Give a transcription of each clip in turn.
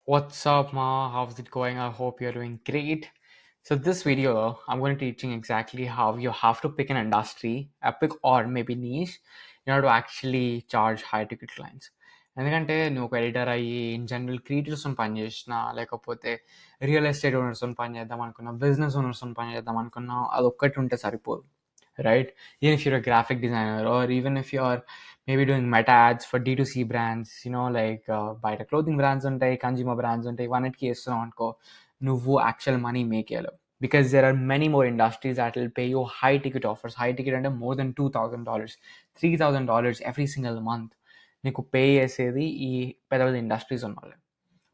What's up, Ma? How's it going? I hope you're doing great. So this video, I'm going to teaching exactly how you have to pick an industry, a pick or maybe niche, in order to actually charge high ticket clients. ఎందుకంటే నువ్వు ఒక editor అయ్యి in general క్రియేటర్స్తో పని చేసినా లేకపోతే real estate ఓనర్స్తో పని చేద్దాం అనుకున్నా బిజినెస్ ఓనర్స్తో పని చేద్దాం అనుకున్నా అది ఒక్కటి ఉంటే సరిపోదు, right? Even if you're a graphic designer or even if you're maybe doing meta ads for D2C brands, like బయట క్లోతింగ్ బ్రాండ్స్ ఉంటాయి, కన్జ్యూమర్ బ్రాండ్స్ ఉంటాయి, ఇవన్నిటికి వేస్తున్నావు అనుకో నువ్వు యాక్చువల్ మనీ మేక్ చేయలేవు. Because there are many more industries that will pay you high ticket offers. High ticket అంటే more than $2,000, $3,000 every single month నీకు పే చేసేది ఈ పెద్ద పెద్ద ఇండస్ట్రీస్ ఉన్న.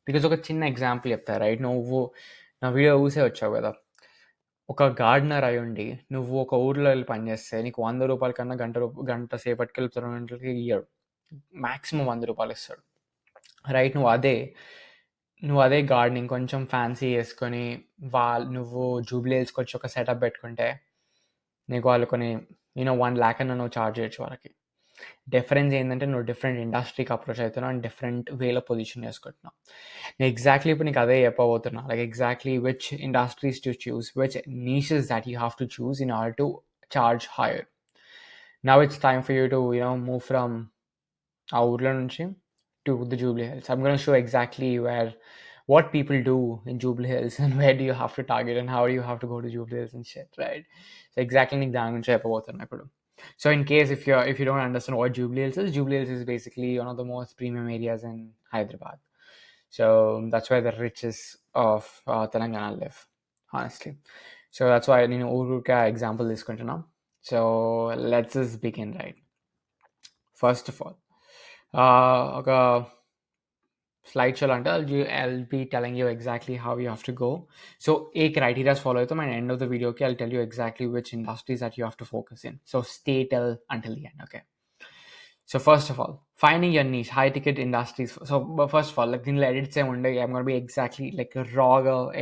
బికాజ్ ఒక చిన్న ఎగ్జాంపుల్ చెప్తా, రైట్? నువ్వు నా వీడియో చూసే వచ్చావు కదా. ఒక గార్డెనర్ అయ్యుండి నువ్వు ఒక ఊర్లో వెళ్ళి పనిచేస్తే నీకు ₹100 కన్నా గంట సేపటికి వెళ్ళి 2 గంటలకి ఇయ్యడు. మాక్సిమం ₹100 ఇస్తాడు, రైట్? నువ్వు అదే గార్డెనింగ్ కొంచెం ఫ్యాన్సీ చేసుకొని నువ్వు జూబ్లీ హిల్స్కి వచ్చి ఒక సెటప్ పెట్టుకుంటే నీకు వాళ్ళు కొన్ని 1 lakh అన్న నువ్వు ఛార్జ్ చేయొచ్చు వాళ్ళకి. డిఫరెన్స్ ఏంటంటే నువ్వు డిఫరెంట్ ఇండస్ట్రీకి అప్రోచ్ అవుతున్నావు అండ్ డిఫరెంట్ వేలో పొజిషన్ చేసుకుంటున్నావు. నేను ఎగ్జాక్ట్లీ ఇప్పుడు నీకు అదే చెప్పబోతున్నా, like exactly which industries to choose, which niches that you have to choose in order to charge higher. Now it's time for you to move from ఆ ఊర్లో నుంచి to the Jubilee Hills. I'm going to show exactly what people do in Jubilee Hills and where do you have to target and how do you have to go to Jubilee Hills and shit, right? So exactly నీకు దాని గురించి చెప్పబోతున్నా ఇప్పుడు. So in case if you don't understand what Jubilee Hills is basically one of the most premium areas in Hyderabad. So that's where the riches of Telangana live, honestly. So that's why నేను ఊరుగా example తీసుకుంటున్నాం. So let's just begin, right? First of all, ఒక slide షోలో అంటే I'll be telling you exactly how you have to go. So A criteria follow అవుతాం and end of the video I'll tell you exactly which industries that you have to focus in. So stay till until the end, okay? So first of all, finding your niche, high ticket industries. So first of all, like దీనిలో edits ఏమి ఉండవు. I'm going to be exactly like raw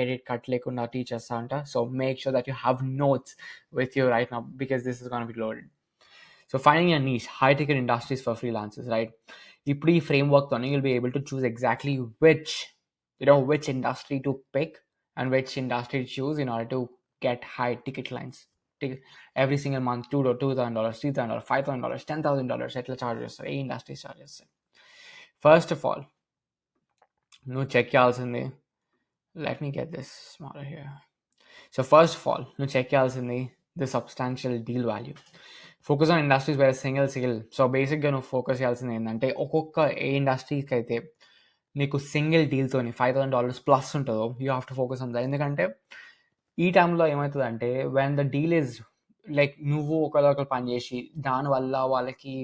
edit cut లేకుండా teach us అంట. So make sure that you have notes with you right now because this is going to be loaded. So finding your niche, high ticket industries for freelancers, right? ఇప్పుడు ఈ framework తోనే you'll be able to choose exactly which industry to pick and which industry to choose in order to get high ticket clients. Every single month $2,000, $3,000, $5,000, $10,000 ఎట్లా charge చేస్తారు, ఏ industries charge చేస్తాయి. First of all నువ్వు check చేయాల్సింది, let me get this smaller here. So first of all నువ్వు check చేయాల్సింది the substantial deal value. Focus on industries where single sale. So బేసిక్గా నువ్వు ఫోకస్ చేయాల్సింది ఏంటంటే ఒక్కొక్క ఏ ఇండస్ట్రీకి అయితే నీకు సింగిల్ డీల్తోని $5,000 ప్లస్ ఉంటుందో you have to focus on that. ఎందుకంటే ఈ టైంలో ఏమవుతుందంటే when the deal is like నువ్వు ఒకరు పని చేసి దానివల్ల వాళ్ళకి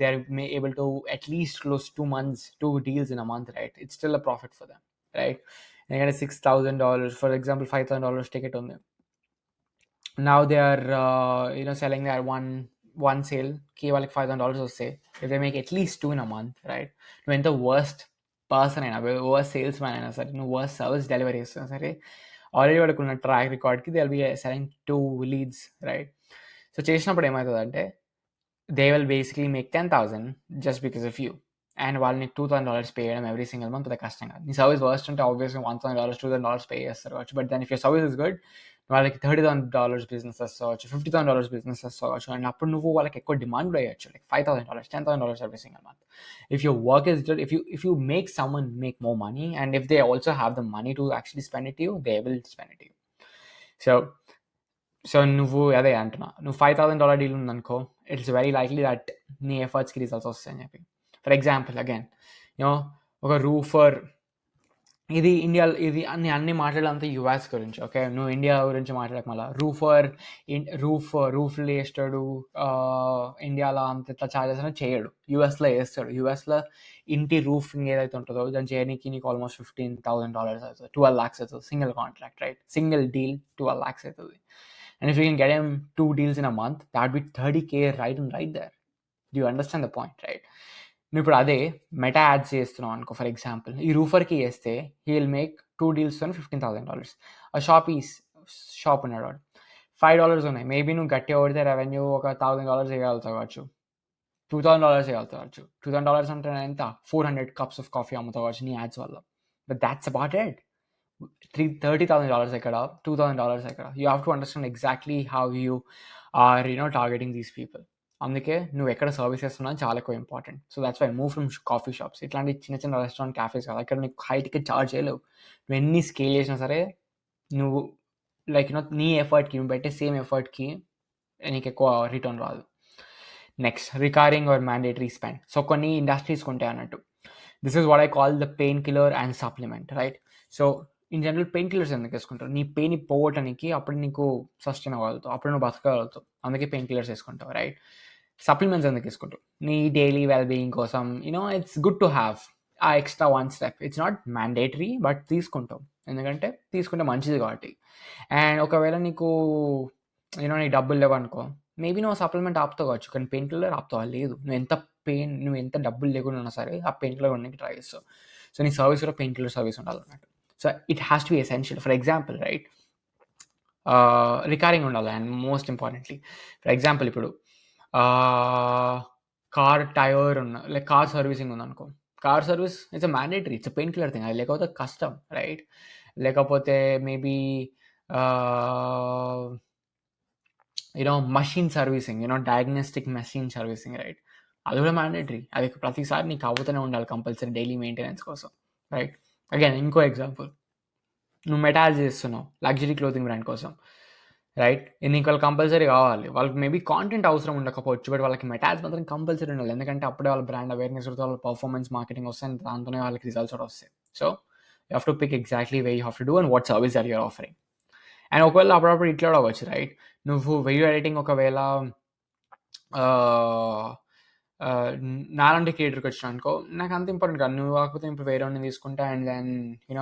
they are able to at least close 2 months, 2 deals in a month, right? It's still a profit for them, right? ఎందుకంటే $6,000 ఫర్ ఎగ్జాంపుల్ $5,000 టికెట్ ఉంది. Now they are selling their one sale కి వాళ్ళకి $5,000 వస్తాయి. If they make at least 2 in a month, right? నువ్వు ఎంత worst person అయినా, worst sales man అయినా సరే, నువ్వు వర్స్ట్ సర్వీస్ డెలివరీ చేస్తున్నా సరే, ఆల్రెడీ వాడికి ఉన్న ట్రాక్ రికార్డ్కి they will be selling 2 leads, right? So చేసినప్పుడు ఏమవుతుందంటే they will basically make 10,000 just because of you. And వాళ్ళని $2,000 పే చేయడం ఎవ్రీ సింగిల్ మంత్ పెద్ద కష్టం కాదు. నీ సర్వీస్ వర్స్ట్ ఉంటే ఆబ్వియస్గా $1,000, $2,000 పే చేస్తారు కావచ్చు. But then if your service is good వాళ్ళకి $30,000 బిజినెస్ వస్తావచ్చు, $50,000 బిజినెస్ వస్తావచ్చు. అండ్ అప్పుడు నువ్వు వాళ్ళకి ఎక్కువ డిమాండ్ కూడా వేయచ్చు, like $5,000, $10,000 every single month. If your work is good, if you make someone make more money and if they also have the money to actually spend it to you, they will spend it to you. So నువ్వు అదే అంటున్నా, నువ్వు $5,000 deal ఉందనుకో, it's very likely that నీ ఎఫర్ట్స్కి results వస్తాయని చెప్పి. For example again ఒక రూఫర్, ఇది ఇండియాలో, ఇది అన్ని మాట్లాడాలంతా యుఎస్ గురించి, ఓకే? నువ్వు ఇండియా గురించి మాట్లాడక మళ్ళీ రూఫ్లు వేస్తాడు ఇండియాలో అంత ఇట్లా చార్జెస్ అనేది చేయడు, యూఎస్లో వేస్తాడు. యూఎస్లో ఇంటి రూఫింగ్ ఏదైతే ఉంటుందో దాన్ని చేయడానికి నీకు ఆల్మోస్ట్ $15,000 అవుతుంది, 12 lakhs అవుతుంది single contract, right? Single deal 12 lakhs అవుతుంది. And if you can get him 2 deals in a month, that would be 30K right there. Do you understand the point, right? నువ్వు ఇప్పుడు అదే మెటా యాడ్స్ చేస్తున్నావు అనుకో, for example ఈ రూఫర్కి చేస్తే he will make 2 dealsతో $15,000. ఆ shop ఉన్నాడు వాడు, $5 ఉన్నాయి, మేబీ నువ్వు గట్టిగా కొడితే రెవెన్యూ ఒక $1,000 వేయగలుగుతావు కావచ్చు. $2,000 వెళ్తావచ్చు. $2,000 అంటే ఎంత 400 cups of coffee అమ్ముతావచ్చు నీ యాడ్స్ వల్ల. But that's about it. $30,000 ఎక్కడ, $2,000 ఎక్కడ. You have to understand exactly how you are targeting these people. అందుకే నువ్వు ఎక్కడ సర్వీస్ చేస్తున్నావు చాలా ఎక్కువ important. So that's why move from coffee shops, ఇట్లాంటి చిన్న చిన్న రెస్టారెంట్ క్యాఫేస్ కదా, ఇక్కడ నీకు హై టికెట్ చార్జ్ చేయలేవు. నువ్వు ఎన్ని స్కేల్ చేసినా సరే నువ్వు లైక్ నీ ఎఫర్ట్కి, నువ్వు పెట్టే సేమ్ ఎఫర్ట్కి నీకు ఎక్కువ రిటర్న్ రాదు. Next, recurring or mandatory spend. So కొన్ని ఇండస్ట్రీస్ ఉంటాయి అన్నట్టు. This is what I call the pain killer and supplement, right? So in general pain killers ఎందుకు వేసుకుంటావు? నీ పెయిన్ పోవటానికి, అప్పుడు నీకు సస్టైన్ అవ్వగలుగుతావు, అప్పుడు నువ్వు బతకగలుగుతావు, అందుకే పెయిన్ కిల్లర్స్ వేసుకుంటావు, రైట్? సప్లిమెంట్స్ ఎందుకు వేసుకుంటావు? నీ డైలీ వెల్బీయింగ్ కోసం. ఇట్స్ గుడ్ టు హ్యావ్ ఆ extra one step. It's not mandatory, but తీసుకుంటావు ఎందుకంటే తీసుకుంటే మంచిది కాబట్టి. అండ్ ఒకవేళ నీకు నీకు డబ్బులు లేవనుకో, మేబీ నువ్వు సప్లిమెంట్ ఆపుతావు కావచ్చు, కానీ పెయిన్ కిల్లర్ ఆపుతావా? లేదు. నువ్వు ఎంత డబ్బులు లేకుండా ఉన్నా సరే ఆ పెయిన్ కిల్లర్ ఉండడానికి ట్రై చేస్తావు. సో నీ సర్వీస్ కూడా పెయిన్ కిల్లర్ సర్వీస్ ఉండాలన్నట్టు. So it has to be essential. For example, right, recurring ఉండాలి. And most importantly, for example ఇప్పుడు car tyre like car servicing ఉందనుకో, car service it's a mandatory, it's a pain killer thing. అది లేకపోతే కష్టం, right? లేకపోతే maybe machine servicing, diagnostic machine servicing, right? అది కూడా mandatory. అది ప్రతిసారి నీకు అవుతూనే ఉండాలి కంపల్సరీ డైలీ మెయింటెనెన్స్ కోసం, రైట్? అగైన్ ఇంకో ఎగ్జాంపుల్, నువ్వు మెటాల్ చేస్తున్నావు లగ్జరీ క్లోతింగ్ బ్రాండ్ కోసం, రైట్? నీకు వాళ్ళు కంపల్సరీ కావాలి. వాళ్ళకి మేబీ కాంటెంట్ అవసరం ఉండకపోవచ్చు, బట్ వాళ్ళకి మెటాల్స్ మాత్రం కంపల్సరీ ఉండాలి. ఎందుకంటే అప్పుడే వాళ్ళ బ్రాండ్ అవేర్నెస్ వస్తుంది, వాళ్ళ పర్ఫార్మెన్స్ మార్కెటింగ్ వస్తాయి, దాంతోనే వాళ్ళకి రిజల్ట్స్ కూడా వస్తాయి. So you have to pick exactly way you have to do and what service are your offering. And ఒకవేళ అప్పుడప్పుడు ఇట్లా కూడా అవ్వచ్చు, రైట్? నువ్వు వీడియో ఎడిటింగ్ ఒకవేళ నాలాంటి క్రియేటర్కి వచ్చినా అనుకో, నాకు అంత ఇంపార్టెంట్ కాదు, నువ్వు కాకపోతే ఇప్పుడు వేరే వాడిని తీసుకుంటా, and then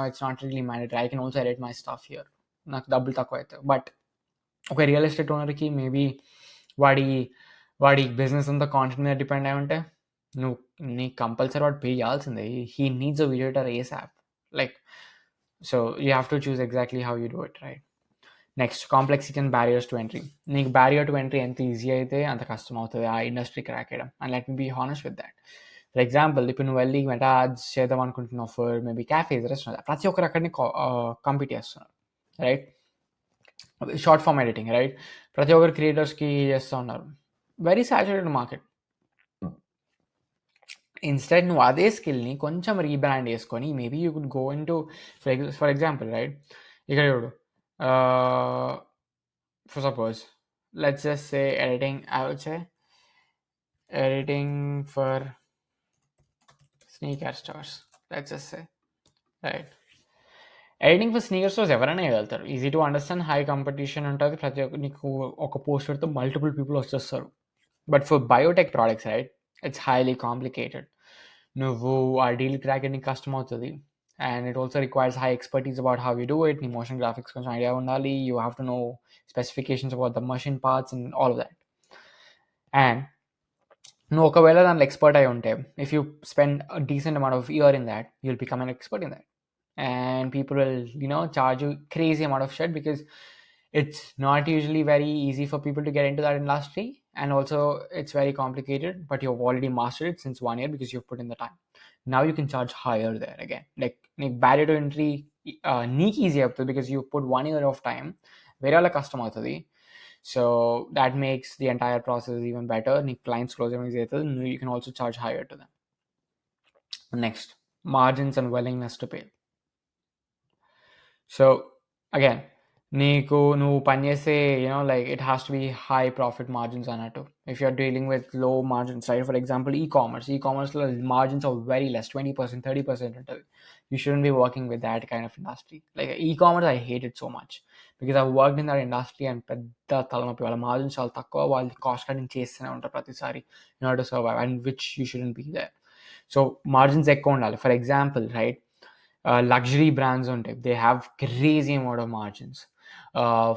it's not really mandatory. I can also edit my staff here, నాకు డబ్బులు తక్కువ అవుతాయి. బట్ ఒక రియల్ ఎస్టేట్ ఓనర్కి మేబీ వాడి వాడి బిజినెస్ అంతా కాంటెంట్ మీద డిపెండ్ అయి ఉంటే నువ్వు నీకు కంపల్సరీ వాడు పే చేయాల్సిందే. He needs a video editor ASAP, like. So you have to choose exactly how you do it, right? Next, complexity and barriers to entry. నీకు బ్యారియర్ టు ఎంట్రీ ఎంత easy అయితే అంత కష్టం అవుతుంది ఆ ఇండస్ట్రీ క్రాక్ చేయడం. And let me be honest with that. For example, ఇప్పుడు నువ్వు వెళ్ళి మెటా యాడ్స్ చేద్దాం అనుకుంటున్నావు ఫర్ మేబీ క్యాఫేస్, రెస్టారెంట్, ప్రతి ఒక్కరు అక్కడిని కంపీట్ చేస్తున్నారు, right? Short form editing, right? ప్రతి ఒక్కరు క్రియేటర్స్కి చేస్తూ ఉన్నారు. Very saturated market. ఇన్స్టెడ్ నువ్వు అదే స్కిల్ని కొంచెం రీబ్రాండ్ చేసుకొని maybe you could go in to, for example, right, ఇక్కడ చూడు, for suppose, let's just say editing, I would say editing for sneaker stores, let's just say, right? Editing for sneaker stores ఎవరైనా వెళ్తారు, easy to understand, high competition ఉంటుంది, ప్రతి ఒక్క నీకు ఒక post పెడితే మల్టిపుల్ పీపుల్ వచ్చేస్తారు. But for Biotech products, right, it's highly complicated. నువ్వు ఆ డీల్ క్రాక్ నీకు కష్టం అవుతుంది. And it also requires high expertise about how you do it. నీ మోషన్ గ్రాఫిక్స్ కొంచెం ఐడియా ఉండాలి. You have to know specifications about the machine parts and all of that. And నువ్వు ఒకవేళ దాంట్లో ఎక్స్పర్ట్ అయి ఉంటే, if you spend decent amount of year in that, you will become an expert in that. And people will charge you crazy amount of shit, because it's not usually very easy for people to get into that industry, and also it's very complicated, but you've already mastered it since 1 year because you've put in the time. Now you can charge higher there again, like barrier to entry నీకు easy అవుతుంది because you put 1 year of time, వేరే వాళ్ళ కష్టం అవుతుంది. So that makes the entire process even better. నీ clients close easy అవుతుంది. You can also charge higher to them. Next, margins and willingness to pay. So again నువ్వు పనిచేసే like it has to be high profit margins అన్నట్టు. If you're dealing with low margins, right? For example, ఈ కామర్స్లో margins are very less, 20%, 30% ఉంటుంది. You shouldn't be working with that kind of industry. Like e-commerce, I hate it so much because I worked in that industry, and పెద్ద తలనొప్పి. వాళ్ళ margins చాలా తక్కువ, వాళ్ళు cost cutting చేస్తూనే ఉంటారు ప్రతిసారి in order to survive, and which you shouldn't be there. So margins ఎక్కువ ఉండాలి. For example, right, luxury brands on tech, they have crazy amount of margins.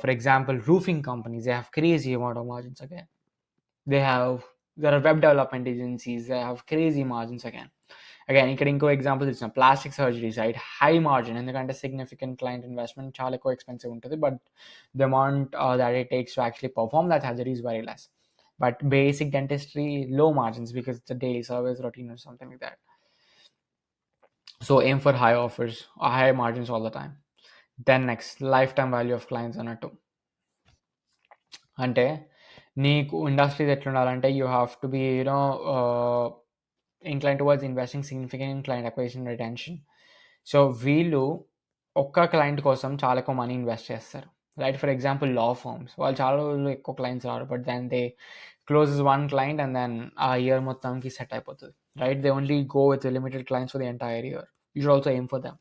For example, roofing companies, they have crazy amount of margins again. There are web development agencies, they have crazy margins again. ఇక్కడ ఇంకో example ఇచ్చిన plastic surgeries, right? High margin, ఎందుకంటే significant client investment, చాలా ఎక్కువ expensive ఉంటుంది, but the amount that it takes to actually perform that surgery is very less. But basic dentistry, low margins because it's a daily service routine or something like that. So aim for high offers or high margins all the time. Then next, lifetime value of clients అన్నట్టు. అంటే నీకు industries ఎట్లుండాలంటే you have to be inclined towards investing significant in client acquisition retention. So వీళ్ళు ఒక్క client కోసం చాలా ఎక్కువ money invest చేస్తారు. Right, for example law firms వాళ్ళు చాలా రోజులు ఎక్కువ క్లయింట్స్ రారు, but then they closes one client and then ఆ ఇయర్ మొత్తంకి సెట్ అయిపోతుంది. Right, they only go with limited clients for the entire year. You should also aim for them.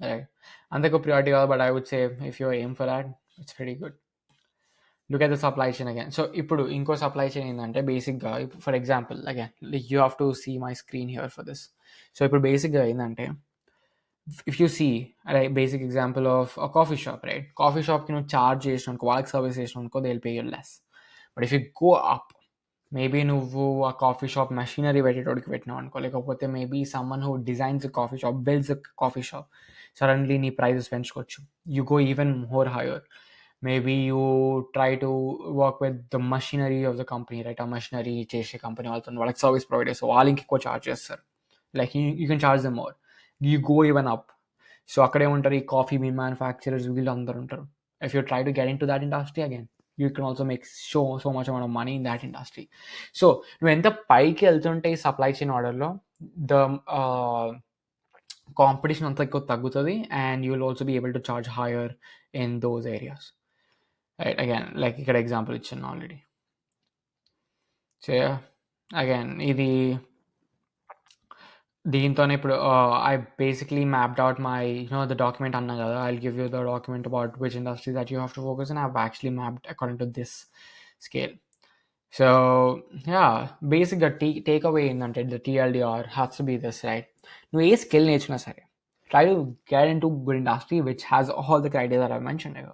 Right, అంతకు priority కాదు, but I would say if you aim for that it's very good. Look at the supply chain again. So ఇప్పుడు ఇంకో supply chain ఏంటంటే బేసిక్గా for example again you have to see my screen here for this. So ఇప్పుడు బేసిక్గా ఏంటంటే if you see basic example of coffee shop, right, coffee షాప్కి నువ్వు charge చేసినానుకో, వాళ్ళకి సర్వీస్ చేసినానుకో, they will pay you less. But if you go up, maybe నువ్వు ఆ కాఫీ షాప్ మెషినరీ పెట్టేటోడికి పెట్టినావు అనుకో, లేకపోతే maybe someone who designs coffee shop builds coffee shop, suddenly నీ ప్రైజెస్ పెంచుకోవచ్చు. You go even more hire. Maybe you try to work with the machinery of the company, right? A machinery చేసే company వాళ్ళతో వాళ్ళకి service provide చేస్తారు, వాళ్ళు ఇంక ఎక్కువ charge చేస్తారు. Like you can charge them more. You go even up. So అక్కడే ఉంటారు ఈ కాఫీ మీ మ్యానుఫ్యాక్చరర్స్, వీళ్ళు అందరూ ఉంటారు. If you try to get in to that industry again, you can also make so much amount of money in that industry. So నువ్వు ఎంత పైకి వెళ్తుంటే ఈ సప్లై చైన్ ఆర్డర్లో ద కాంపిటీషన్ అంతా ఎక్కువ తగ్గుతుంది, and you will also be able to charge higher in those areas. Right, again like ఇక్కడ ఎగ్జాంపుల్ ఇచ్చాను ఆల్రెడీ. సో అగైన్ ఇది దీంతోనే ఇప్పుడు I basically mapped out my the document అన్నా కదా, I give you the document about which industry that you have to focus and I have actually mapped according to this scale. So yeah, బేసిక్గా take away ఏంటంటే the TLDR has to be this, right. నువ్వు ఏ skill నేర్చుకున్నా సరే, try to get in to good industry which has all the criteria that I mentioned.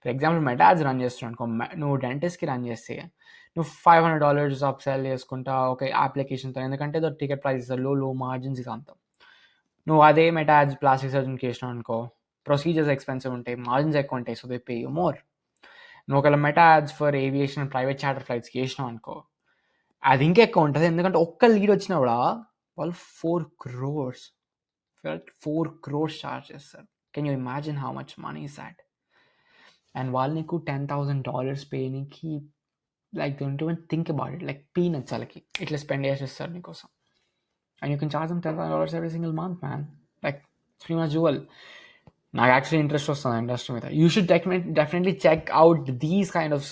For example Meta ads run చేస్తున్నావు అనుకో, నువ్వు డెంటిస్ట్కి run చేస్తే నువ్వు $500 అప్ సెల్ చేసుకుంటా ఒక అప్లికేషన్తో, ఎందుకంటే ద టికెట్ ప్రైస్ లో మార్జిన్స్ ఇది అంతా. నువ్వు అదే మెటాడ్స్ ప్లాస్టిక్ సర్జన్కి చేసినావు అనుకో, ప్రొసీజర్స్ ఎక్స్పెన్సివ్ ఉంటాయి, మార్జిన్స్ ఎక్కువ ఉంటాయి, so they pay you more. నువ్వు ఒకవేళ మెటాడ్స్ ఫర్ ఏవియేషన్ ప్రైవేట్ చార్టర్ ఫ్లైట్స్కి చేసినావు అనుకో, అది ఇంకా ఎక్కువ ఉంటుంది, ఎందుకంటే ఒక్క లీడ్ వచ్చినా కూడా వాళ్ళు 4 crores చార్జ్ చేస్తారు. Can you imagine how much money is that? And వాళ్ళు నీకు $10,000 పేనికి like they don't even think about it, like peanuts వాళ్ళకి ఇట్లా స్పెండ్ చేసేస్తారు నీకోసం. And you can charge them $10,000 every single month, man. Like it's pretty much dual. నాకు actually interest వస్తుంది industry మీద. You should definitely check out these kind of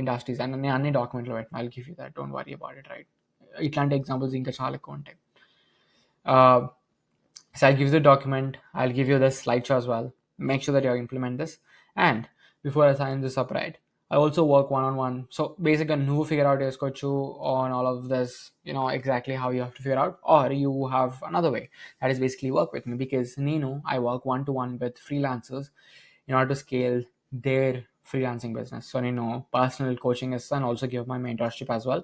industries. And నేను అన్ని డాక్యుమెంట్లో పెట్టిన, I'll give you that, don't worry about it, right. ఇట్లాంటి examples ఇంకా చాలా ఎక్కువ ఉంటాయి. So I'll give you the document, I'll give you the slideshow as well. Make sure that you implement this. And before I sign this up, right, I also work one-on-one. So basically, you figure out on all of this, exactly how you have to figure out, or you have another way. That is basically work with me, because I work one-to-one with freelancers in order to scale their freelancing business. So personal coaching is, and also give my mentorship as well.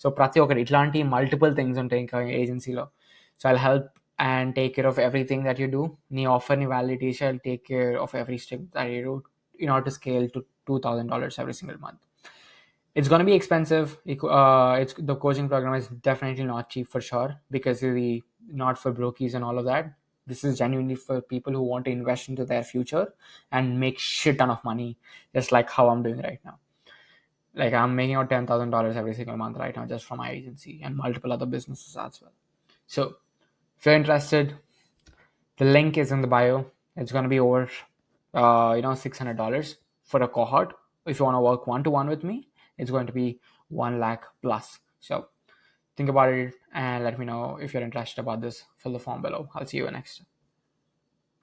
So prati okati itlanti multiple things ఉంటాయి ఇంకా ఏజెన్సీలో. So I'll help and take care of everything that you do. Ni offer ni validation, I'll take care of every step that you do in order to scale to $2,000 every single month. It's going to be expensive. It's the coaching program is definitely not cheap for sure, because we not for brokies and all of that. This is genuinely for people who want to invest into their future and make shit ton of money, just like how I'm doing right now. Like I'm making out $10,000 every single month right now just from my agency and multiple other businesses as well. So if you're interested, the link is in the bio. It's going to be over, $600 for a cohort. If you want to work one-to-one with me, it's going to be 1 lakh plus. So think about it and let me know if you're interested about this. Fill the form below. I'll see you next.